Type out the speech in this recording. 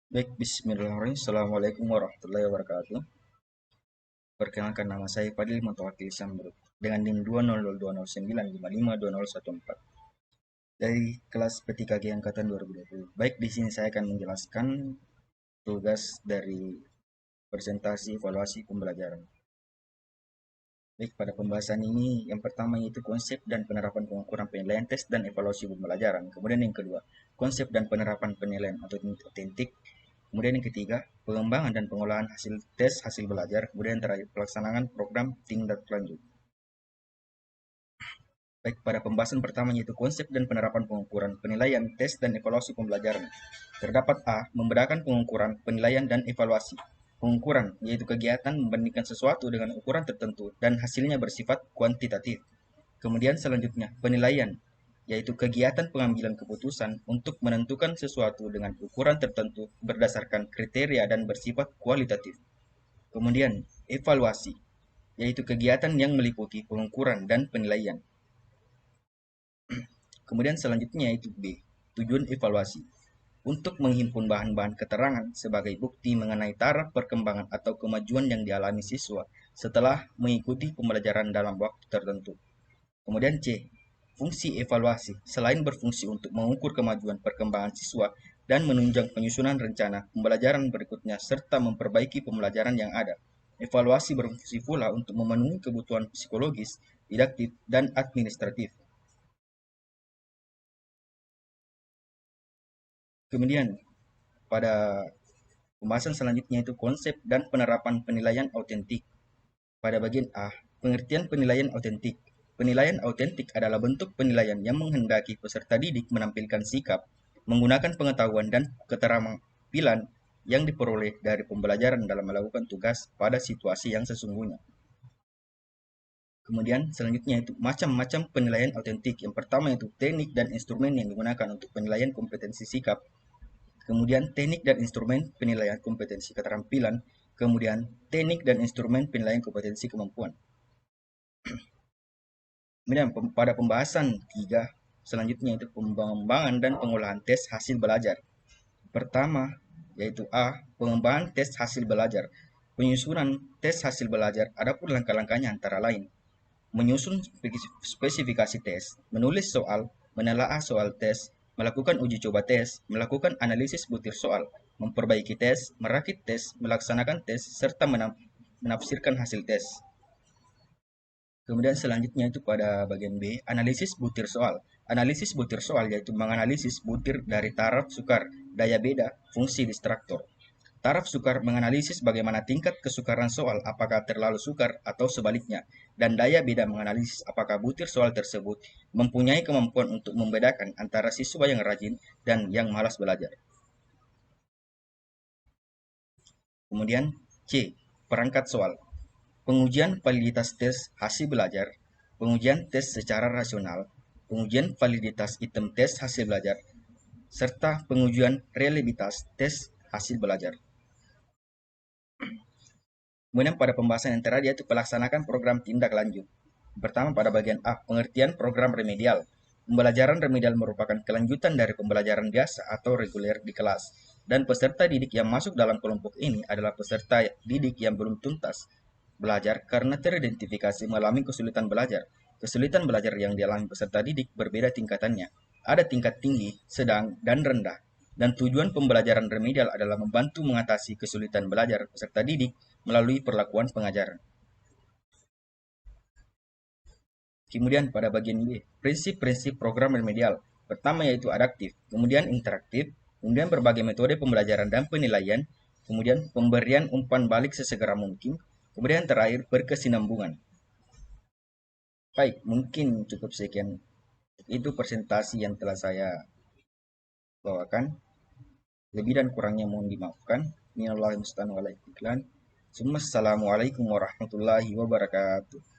Baik, bismillahirrahmanirrahim. Assalamualaikum warahmatullahi wabarakatuh. Perkenalkan, nama saya Fadil, mutawakil Sambrut dengan NIM 20029552014 dari kelas P3G angkatan 2020. Baik, di sini saya akan menjelaskan tugas dari presentasi evaluasi pembelajaran. Baik, pada pembahasan ini yang pertama yaitu konsep dan penerapan pengukuran penilaian tes dan evaluasi pembelajaran. Kemudian yang kedua, konsep dan penerapan penilaian atau otentik. Kemudian yang ketiga, pengembangan dan pengolahan hasil tes hasil belajar. Kemudian yang terakhir, pelaksanaan program tindak lanjut. Baik, pada pembahasan pertama yaitu konsep dan penerapan pengukuran, penilaian, tes, dan evaluasi pembelajaran. Terdapat A. Membedakan pengukuran, penilaian, dan evaluasi. Pengukuran, yaitu kegiatan membandingkan sesuatu dengan ukuran tertentu dan hasilnya bersifat kuantitatif. Kemudian selanjutnya, penilaian, yaitu kegiatan pengambilan keputusan untuk menentukan sesuatu dengan ukuran tertentu berdasarkan kriteria dan bersifat kualitatif. Kemudian, evaluasi, yaitu kegiatan yang meliputi pengukuran dan penilaian. Kemudian selanjutnya yaitu B, tujuan evaluasi. Untuk menghimpun bahan-bahan keterangan sebagai bukti mengenai taraf perkembangan atau kemajuan yang dialami siswa setelah mengikuti pembelajaran dalam waktu tertentu. Kemudian C, fungsi evaluasi. Selain berfungsi untuk mengukur kemajuan perkembangan siswa dan menunjang penyusunan rencana pembelajaran berikutnya serta memperbaiki pembelajaran yang ada, evaluasi berfungsi pula untuk memenuhi kebutuhan psikologis, didaktik, dan administratif. Kemudian, pada pembahasan selanjutnya itu konsep dan penerapan penilaian autentik. Pada bagian A, pengertian penilaian autentik. Penilaian autentik adalah bentuk penilaian yang menghendaki peserta didik menampilkan sikap, menggunakan pengetahuan dan keterampilan yang diperoleh dari pembelajaran dalam melakukan tugas pada situasi yang sesungguhnya. Kemudian selanjutnya itu macam-macam penilaian autentik. Yang pertama itu teknik dan instrumen yang digunakan untuk penilaian kompetensi sikap. Kemudian teknik dan instrumen penilaian kompetensi keterampilan. Kemudian teknik dan instrumen penilaian kompetensi kemampuan. Kemudian pada pembahasan 3 selanjutnya itu pengembangan dan pengolahan tes hasil belajar. Pertama yaitu A. Pengembangan tes hasil belajar. Penyusunan tes hasil belajar adapun langkah-langkahnya antara lain menyusun spesifikasi tes, menulis soal, menelaah soal tes, melakukan uji coba tes, melakukan analisis butir soal, memperbaiki tes, merakit tes, melaksanakan tes, serta menafsirkan hasil tes. Kemudian selanjutnya itu pada bagian B, analisis butir soal. Analisis butir soal yaitu menganalisis butir dari taraf sukar, daya beda, fungsi distraktor. Taraf sukar menganalisis bagaimana tingkat kesukaran soal, apakah terlalu sukar atau sebaliknya, dan daya beda menganalisis apakah butir soal tersebut mempunyai kemampuan untuk membedakan antara siswa yang rajin dan yang malas belajar. Kemudian C. Perangkat soal. Pengujian validitas tes hasil belajar, pengujian tes secara rasional, pengujian validitas item tes hasil belajar, serta pengujian reliabilitas tes hasil belajar. Kemudian pada pembahasan yang terakhir yaitu pelaksanakan program tindak lanjut. Pertama pada bagian A, pengertian program remedial. Pembelajaran remedial merupakan kelanjutan dari pembelajaran biasa atau reguler di kelas. Dan peserta didik yang masuk dalam kelompok ini adalah peserta didik yang belum tuntas belajar karena teridentifikasi mengalami kesulitan belajar. Kesulitan belajar yang dialami peserta didik berbeda tingkatannya. Ada tingkat tinggi, sedang, dan rendah. Dan tujuan pembelajaran remedial adalah membantu mengatasi kesulitan belajar peserta didik melalui perlakuan pengajaran. Kemudian pada bagian B, prinsip-prinsip program remedial. Pertama yaitu adaptif, kemudian interaktif, kemudian berbagai metode pembelajaran dan penilaian, kemudian pemberian umpan balik sesegera mungkin, kemudian terakhir berkesinambungan. Baik, mungkin cukup sekian. Itu presentasi yang telah saya bawakan. Lebih dan kurangnya mohon dimaafkan. Minallahil musta'an wal iqlan. Assalamualaikum warahmatullahi wabarakatuh.